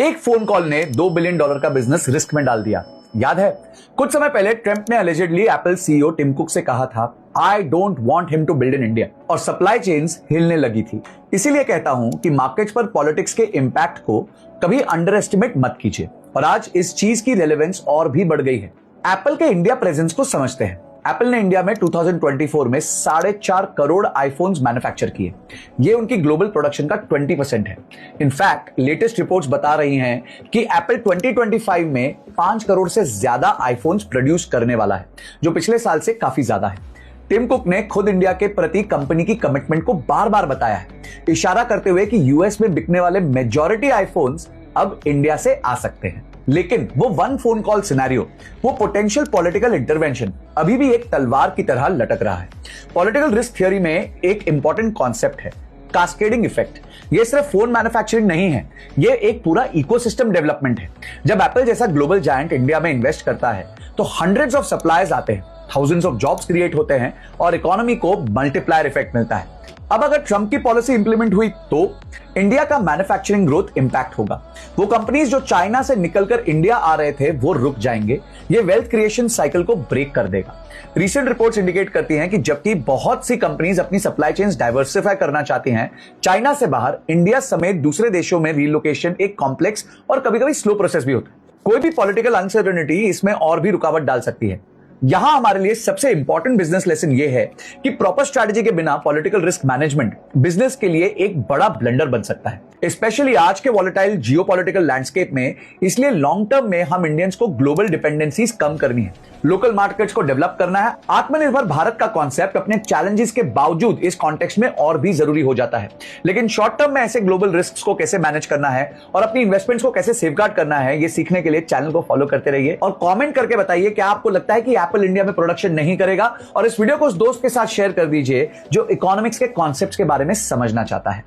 एक phone call ने $2 billion का बिजनेस रिस्क में डाल दिया। याद है, कुछ समय पहले ट्रंप ने allegedly Apple CEO Tim Cook से कहा था, I don't want him to build in India, और सप्लाई चेन्स हिलने लगी थी। इसीलिए कहता हूं कि मार्केट्स पर पॉलिटिक्स के इंपैक्ट को कभी अंडर एस्टिमेट मत कीजिए। और आज इस चीज की रेलेवेंस और भी बढ़ गई है। एप्पल के इंडिया प्रेजेंस को समझते हैं। एप्पल ने इंडिया में 2024 में 4.5 करोड़ आईफोन्स मैन्युफैक्चर किए। ये उनकी ग्लोबल प्रोडक्शन का 20% है। इनफैक्ट लेटेस्ट रिपोर्ट्स बता रही हैं कि एप्पल 2025 में 5 करोड़ से ज्यादा आईफोन्स प्रोड्यूस करने वाला है, जो पिछले साल से काफी ज्यादा है। टिम कुक ने खुद इंडिया के प्रति कंपनी की कमिटमेंट को बार बार बताया है, इशारा करते हुए कि यूएस में बिकने वाले मेजॉरिटी आईफोन्स अब इंडिया से आ सकते हैं। लेकिन वो वन फोन कॉल सिनेरियो, वो पोटेंशियल पॉलिटिकल इंटरवेंशन अभी भी एक तलवार की तरह लटक रहा है। पॉलिटिकल रिस्क थ्योरी में एक इंपॉर्टेंट कॉन्सेप्ट है, कास्केडिंग इफेक्ट। ये सिर्फ फोन मैन्युफैक्चरिंग नहीं है, ये एक पूरा इकोसिस्टम डेवलपमेंट है। जब एप्पल जैसा ग्लोबल जायंट इंडिया में इन्वेस्ट करता है तो हंड्रेड्स ऑफ सप्लायर्स आते हैं, थाउजेंड्स ऑफ जॉब्स क्रिएट होते हैं और इकोनॉमी को मल्टीप्लायर इफेक्ट मिलता है। अब अगर ट्रंप की पॉलिसी इंप्लीमेंट हुई तो इंडिया का मैन्युफैक्चरिंग ग्रोथ इंपैक्ट होगा। वो कंपनीज जो चाइना से निकलकर इंडिया आ रहे थे वो रुक जाएंगे। ये वेल्थ क्रिएशन साइकिल को ब्रेक कर देगा। रीसेंट रिपोर्ट्स इंडिकेट करती हैं कि जबकि बहुत सी कंपनीज अपनी सप्लाई चेन्स डाइवर्सिफाई करना चाहती हैं चाइना से बाहर, इंडिया समेत दूसरे देशों में रीलोकेशन एक कॉम्प्लेक्स और कभी-कभी स्लो प्रोसेस भी होता है। कोई भी पॉलिटिकल अनसर्टेनिटी इसमें और भी रुकावट डाल सकती है। यहां हमारे लिए सबसे इंपॉर्टेंट बिजनेस लेसन यह है कि प्रॉपर स्ट्रैटेजी के बिना पॉलिटिकल रिस्क मैनेजमेंट बिजनेस के लिए एक बड़ा ब्लंडर बन सकता है, स्पेशली आज के वॉलेटाइल जियोपॉलिटिकल लैंडस्केप में। इसलिए लॉन्ग टर्म में हम इंडियंस को ग्लोबल डिपेंडेंसीज कम करनी है, लोकल मार्केट्स को डेवलप करना है। आत्मनिर्भर भारत का कॉन्सेप्ट अपने चैलेंजेस के बावजूद इस कॉन्टेक्स्ट में और भी जरूरी हो जाता है। लेकिन शॉर्ट टर्म में ऐसे ग्लोबल रिस्क को कैसे मैनेज करना है और अपनी इन्वेस्टमेंट्स को कैसे सेफगार्ड करना है, ये सीखने के लिए चैनल को फॉलो करते रहिए और कमेंट करके बताइए क्या आपको लगता है कि एप्पल इंडिया में प्रोडक्शन नहीं करेगा। और इस वीडियो को उस दोस्त के साथ शेयर कर दीजिए जो इकोनॉमिक्स के कॉन्सेप्ट्स के बारे में समझना चाहता है।